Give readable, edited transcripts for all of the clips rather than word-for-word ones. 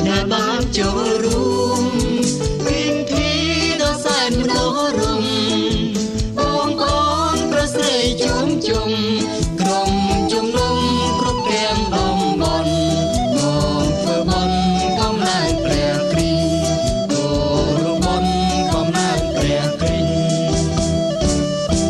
ដែលបានចូលរួមពីពីដល់សែនមនោរម្យបងប្អូនប្រស្រីជុំជុំក្រុមជំនុំគ្រប់ទាំងតំបន់មកធ្វើបុណ្យកំណាចព្រះគ្រីស្ទគោរពបុណ្យកំណាចព្រះគ្រីស្ទ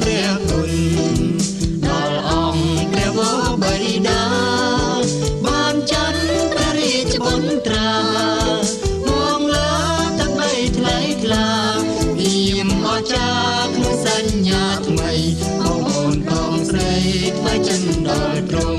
ព្រះគុណដល់អង្គព្រះវរបិតាបានចាត់ព្រះរាជបុត្រាមកលើទឹកដីថ្លៃថ្លាពីមអស្ចារ្យក្នុងសញ្ញាថ្មីបងប្អូនផងស្រីថ្វាយចិនដល់ទ្រង់